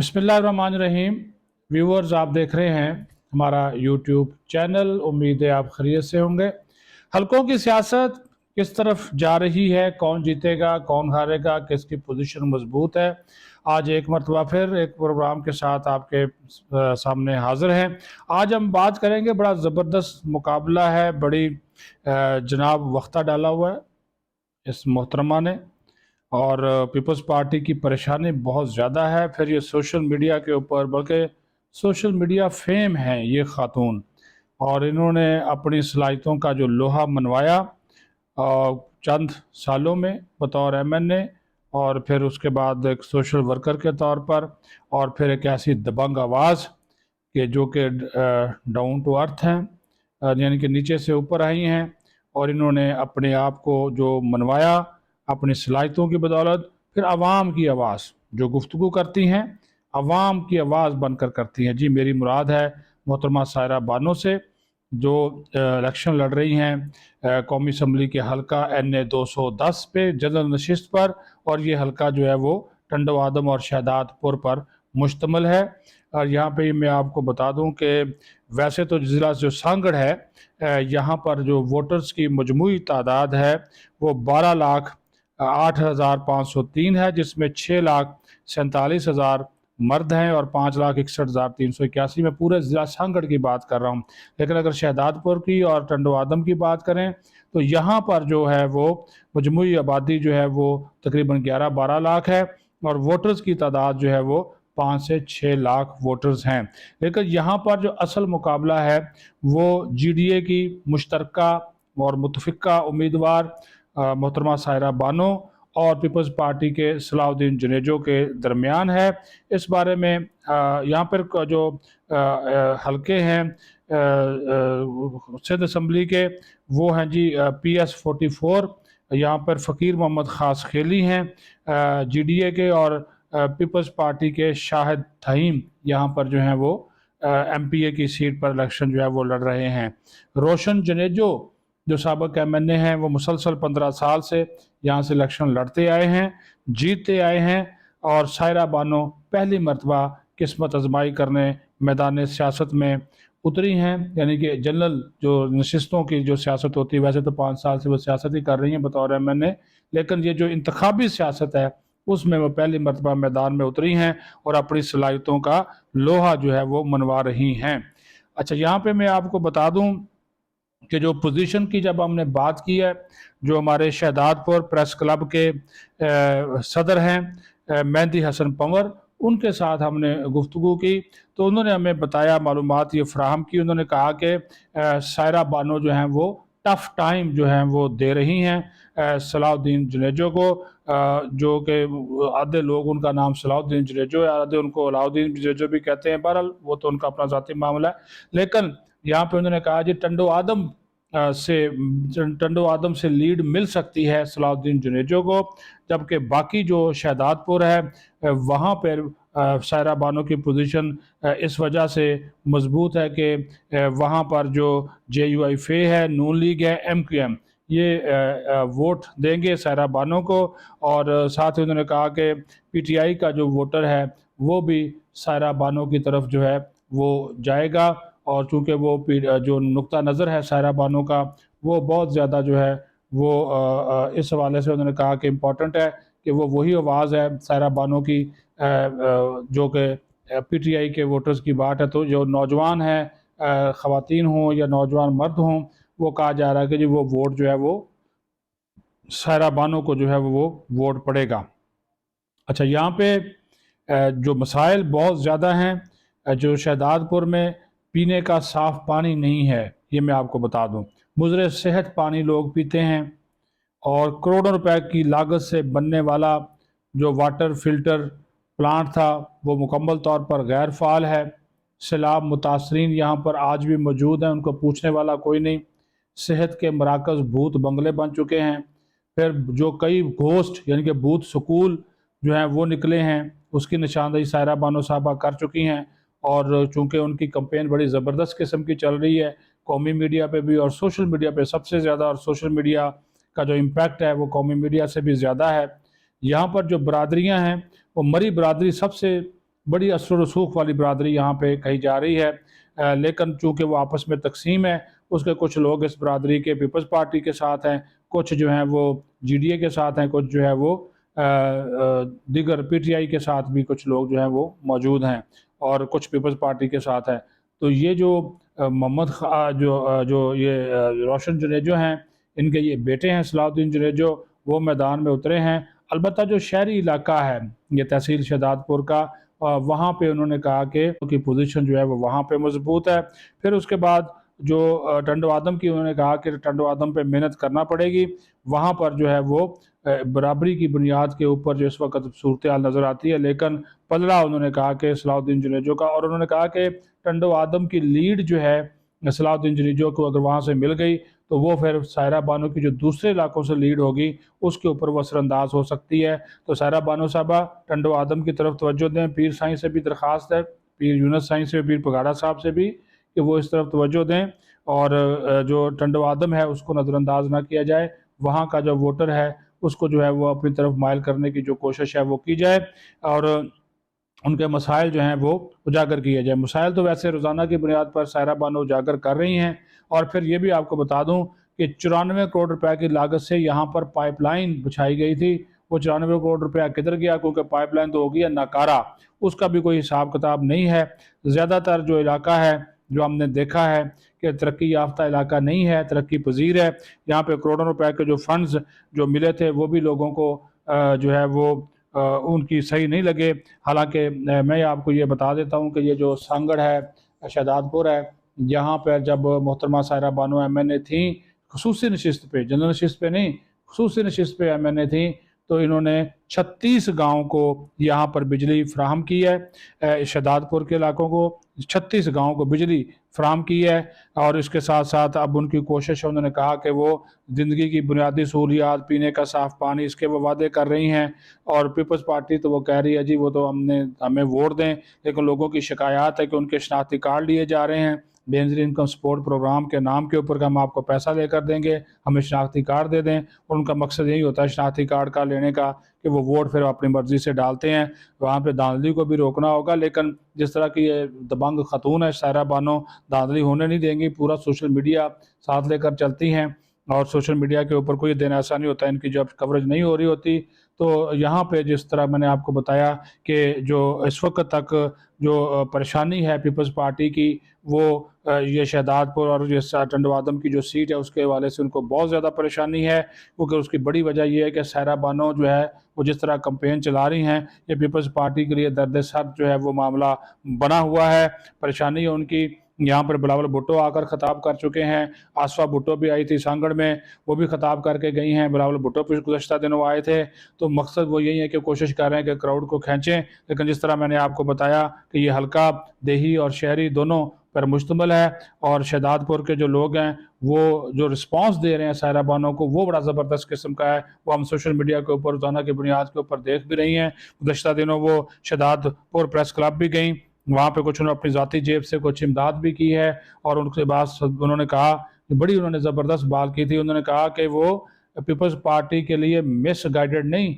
बिस्मिल्लाहिर्रहमानिर्रहीम। व्यूअर्स, आप देख रहे हैं हमारा यूट्यूब चैनल। उम्मीद है आप खैरियत से होंगे। हलकों की सियासत किस तरफ जा रही है, कौन जीतेगा कौन हारेगा, किसकी पोजीशन मजबूत है, आज एक मरतबा फिर एक प्रोग्राम के साथ आपके सामने हाजिर हैं। आज हम बात करेंगे, बड़ा ज़बरदस्त मुकाबला है, बड़ी जनाब वक्ता डाला हुआ है इस मोहतरमा ने, और पीपल्स पार्टी की परेशानी बहुत ज़्यादा है। फिर ये सोशल मीडिया के ऊपर, बल्कि सोशल मीडिया फेम है ये ख़ातून, और इन्होंने अपनी सलाहियतों का जो लोहा मनवाया चंद सालों में बतौर MNA, और फिर उसके बाद एक सोशल वर्कर के तौर पर, और फिर एक ऐसी दबंग आवाज़ कि जो कि डाउन टू अर्थ हैं, यानी कि नीचे से ऊपर आई हैं, और इन्होंने अपने आप को जो मनवाया अपनी सलाहियतों की बदौलत, फिर आवाम की आवाज़ जो गुफ्तगू करती हैं, आवाम की आवाज़ बनकर करती हैं। जी, मेरी मुराद है मोहतरमा सायरा बानो से, जो इलेक्शन लड़ रही हैं कौमी असम्बली के हलका NA 210 पे जनरल नशिस्त पर, और ये हलका जो है वो टंडो आदम और शहदादपुर पर मुश्तमल है। और यहाँ पे मैं आपको बता दूं कि वैसे तो ज़िला जो सांगड़ है, यहाँ पर जो वोटर्स की मजमूई तादाद है वो 12,08,503 है, जिसमें 6,47,000 मर्द हैं और 5,61,381। मैं पूरे ज़िला सांगड़ की बात कर रहा हूँ। लेकिन अगर शहदादपुर की और टंडो आदम की बात करें तो यहाँ पर जो है वो मजमूई आबादी जो है वो तकरीबन 11-12 लाख है, और वोटर्स की तादाद जो है वो 5 से 6 लाख वोटर्स हैं। लेकिन यहाँ पर जो असल मुकाबला है वो GDA की मुश्तरका और मुतफ़िका उम्मीदवार मोहतरमा सायरा बानो और पीपल्स पार्टी के सलाउद्दीन जुनेजो के दरमियान है। इस बारे में यहाँ पर जो हलके हैं सिंध असम्बली के, वो हैं जी PS 44, यहाँ पर फ़कीर मोहम्मद ख़ास खेली हैं GDA के, और पीपल्स पार्टी के शाहिद थहीम यहाँ पर जो हैं वो MPA की सीट पर इलेक्शन जो है वो लड़ रहे हैं। रोशन जुनेजो जो साबिक MNA हैं, वो मुसलसल 15 साल से यहाँ से इलेक्शन लड़ते आए हैं, जीतते आए हैं, और सायरा बानो पहली मरतबा किस्मत आजमाई करने मैदान सियासत में उतरी हैं। यानी कि जनरल जो नशिस्तों की जो सियासत होती है, वैसे तो 5 साल से वो सियासत ही कर रही हैं बतौर MNA, लेकिन ये जो इंतखाबी सियासत है उसमें वो पहली मरतबा मैदान में उतरी हैं और अपनी सलाहियतों का लोहा जो है वो मनवा रही हैं। अच्छा, यहाँ पे मैं आपको बता दूं कि जो पोजीशन की जब हमने बात की है, जो हमारे शहदादपुर प्रेस क्लब के सदर हैं मेहंदी हसन पंवर, उनके साथ हमने गुफ्तगू की तो उन्होंने हमें बताया, मालूमात ये फ़राहम की। उन्होंने कहा कि सायरा बानो जो हैं वो टफ़ टाइम जो हैं वो दे रही हैं सलाउद्दीन जुनेजो को, जो कि आधे लोग उनका नाम सलाउद्दीन जुनेजो है, आधे उनको अलाउद्दीन जुनेजो भी कहते हैं। बहरहाल वो तो उनका अपना ज़ाती मामला है। लेकिन यहाँ पे उन्होंने कहा जी टंडो आदम से लीड मिल सकती है सलाउद्दीन जुनेजो को, जबकि बाकी जो शहदादपुर है वहाँ पर सायरा बानो की पोजीशन इस वजह से मजबूत है कि वहाँ पर जो JUIF है, नून लीग है, MQM, ये वोट देंगे सायरा बानो को। और साथ ही उन्होंने कहा कि PTI का जो वोटर है वो भी सायरा बानो की तरफ जो है वो जाएगा, और चूँकि वो जो नुक्ता नज़र है सायरा बानो का वो बहुत ज़्यादा जो है वो इस हवाले से उन्होंने कहा कि इम्पॉर्टेंट है कि वो वही आवाज़ है सायरा बानो की जो कि PTI के वोटर्स की बात है। तो जो नौजवान हैं, ख़वातीन हों या नौजवान मर्द हों, वो कहा जा रहा है कि जी वो वोट जो है वो सायरा बानो को जो है वो वोट पड़ेगा। अच्छा, यहाँ पे जो मसाइल बहुत ज़्यादा हैं, जो शहदादपुर में पीने का साफ़ पानी नहीं है, ये मैं आपको बता दूं। मुज़र सेहत पानी लोग पीते हैं, और करोड़ों रुपए की लागत से बनने वाला जो वाटर फिल्टर प्लांट था वो मुकम्मल तौर पर गैर फ़ाल है। सैलाब मुतासरीन यहाँ पर आज भी मौजूद हैं, उनको पूछने वाला कोई नहीं। सेहत के मराकज़ भूत बंगले बन चुके हैं। फिर जो कई घोस्ट यानी कि भूत स्कूल जो हैं वो निकले हैं, उसकी निशानदेही सायरा बानो साहबा कर चुकी हैं। और चूँकि उनकी कैंपेन बड़ी ज़बरदस्त किस्म की चल रही है, कौमी मीडिया पे भी और सोशल मीडिया पे सबसे ज़्यादा, और सोशल मीडिया का जो इम्पैक्ट है वो कौमी मीडिया से भी ज़्यादा है। यहाँ पर जो बरादरियाँ हैं वो मरी बरादरी सबसे बड़ी असर व रसूख वाली बरादरी यहाँ पे कही जा रही है। लेकिन चूँकि वो आपस में तकसीम है, उसके कुछ लोग इस बरादरी के पीपल्स पार्टी के साथ हैं, कुछ जो हैं वो जीडीए के साथ हैं, कुछ जो है वो दीगर पीटीआई के साथ भी कुछ लोग जो हैं वो मौजूद हैं और कुछ पीपल्स पार्टी के साथ हैं। तो ये जो मोहम्मद जो ये रोशन जुनेजो हैं, इनके ये बेटे हैं सलाहुद्दीन जुनेजो, वो मैदान में उतरे हैं। अलबत्ता जो शहरी इलाका है, ये तहसील शहदादपुर का, वहाँ पे उन्होंने कहा कि उनकी पोजीशन जो है वो वहाँ पे मजबूत है। फिर उसके बाद जो टंडो आदम की उन्होंने कहा कि टंडो आदम पे मेहनत करना पड़ेगी, वहाँ पर जो है वो बराबरी की बुनियाद के ऊपर जो इस वक्त सूरत हाल नज़र आती है। लेकिन पलड़ा उन्होंने कहा कि सलाहुद्दीन जुनेजो का, और उन्होंने कहा कि टंडो आदम की लीड जो है सलाहुद्दीन जुनेजो को अगर वहाँ से मिल गई तो वो फिर सायरा बानो की जो दूसरे इलाकों से लीड होगी उसके ऊपर वो असरअंदाज हो सकती है। तो सायरा बानो साहबा टंडो आदम की तरफ तवज्जो दें। पीर साईं से भी दरख्वास्त है, पीर यूनुस साईं से, पीर पगाड़ा साहब से भी, कि वो इस तरफ तवज्जो दें और जो टंडो आदम है उसको नज़रअंदाज ना किया जाए। वहाँ का जो वोटर है उसको जो है वो अपनी तरफ माइल करने की जो कोशिश है वो की जाए और उनके मसाइल जो हैं वो उजागर किए जाए। मसाइल तो वैसे रोज़ाना की बुनियाद पर सायरा बानो उजागर कर रही हैं। और फिर ये भी आपको बता दूं कि 94 करोड़ रुपए की लागत से यहाँ पर पाइपलाइन बिछाई गई थी। वो 94 करोड़ रुपया किधर गया, क्योंकि पाइपलाइन तो होगी नाकारा, उसका भी कोई हिसाब किताब नहीं है। ज़्यादातर जो इलाका है, जो हमने देखा है कि तरक्की याफ्ता इलाका नहीं है, तरक्की पजीर है। यहाँ पे करोड़ों रुपए के जो फंड्स जो मिले थे वो भी लोगों को जो है वो उनकी सही नहीं लगे। हालांकि मैं आपको ये बता देता हूँ कि ये जो सांगड़ है, शहदादपुर है, यहाँ पर जब मोहतरमा सायरा बानो एमएनए थी, खसूसी नशिस्त पे, जनरल नशिस्त पे नहीं, खसूसी नशिस्त पे एमएनए थी, तो इन्होंने 36 गाँव को यहाँ पर बिजली फ्राहम की है। शहदादपुर के इलाकों को 36 गाँव को बिजली फ्राहम की है। और इसके साथ साथ अब उनकी कोशिश है, उन्होंने कहा कि वो ज़िंदगी की बुनियादी सहूलियात, पीने का साफ़ पानी, इसके वो वादे कर रही हैं। और पीपल्स पार्टी तो वो कह रही है जी वो तो हमें वोट दें, लेकिन लोगों की शिकायत है कि उनके शनाख्ती कार्ड लिए जा रहे हैं। बेनज़ीर इनकम सपोर्ट प्रोग्राम के नाम के ऊपर कि हम आपको पैसा लेकर देंगे, हमें शनाख्ती कार्ड दे दें। और उनका मकसद यही होता है शनाख्ती कार्ड का लेने का कि वो वोट फिर अपनी मर्ज़ी से डालते हैं। वहाँ पे धांधली को भी रोकना होगा, लेकिन जिस तरह की ये दबंग खतून है सायरा बानो, धांधली होने नहीं देंगी। पूरा सोशल मीडिया साथ लेकर चलती हैं और सोशल मीडिया के ऊपर कोई दिन ऐसा नहीं होता इनकी जब कवरेज नहीं हो रही होती। तो यहाँ पे जिस तरह मैंने आपको बताया कि जो इस वक्त तक जो परेशानी है पीपल्स पार्टी की, वो ये शहदादपुर और ये टंडो आदम की जो सीट है उसके हवाले से उनको बहुत ज़्यादा परेशानी है। क्योंकि उसकी बड़ी वजह ये है कि सायरा बानो जो है वो जिस तरह कैंपेन चला रही हैं, ये पीपल्स पार्टी के लिए दर्द सर जो है वो मामला बना हुआ है। परेशानी है उनकी। यहाँ पर बिलावल भुट्टो आकर ख़ताब कर चुके हैं, आसफा भुट्टो भी आई थी सांगड़ में, वो भी ख़ताब करके गई हैं। बिलावल भुट्टो भी गुज़श्ता दिनों आए थे। तो मकसद वो यही है कि कोशिश कर रहे हैं कि क्राउड को खींचें। लेकिन जिस तरह मैंने आपको बताया कि ये हल्का देही और शहरी दोनों पर मुश्तमिल है, और शहदादपुर के जो लोग हैं वो जो रिस्पांस दे रहे हैं सायरा बानो को, वो बड़ा ज़बरदस्त किस्म का है। वो हम सोशल मीडिया के ऊपर रोज़ाना की बुनियाद के ऊपर देख भी रही हैं। गुज़श्ता दिनों वो शहदादपुर प्रेस क्लब भी गई, वहाँ पे कुछ उन्होंने अपनी ज़ाती जेब से कुछ इमदाद भी की है। और उनके बाद उन्होंने कहा कि बड़ी उन्होंने ज़बरदस्त बात की थी। उन्होंने कहा कि वो पीपल्स पार्टी के लिए मिस गाइडेड नहीं,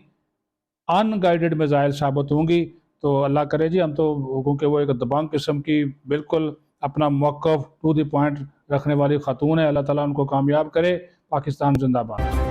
अनगाइडेड मिसाइल साबित होंगी। तो अल्लाह करे जी, हम तो, क्योंकि वो एक दबंग किस्म की बिल्कुल अपना मौक़िफ़ टू द पॉइंट रखने वाली खातून है। अल्लाह ताला उनको कामयाब करे। पाकिस्तान जिंदाबाद।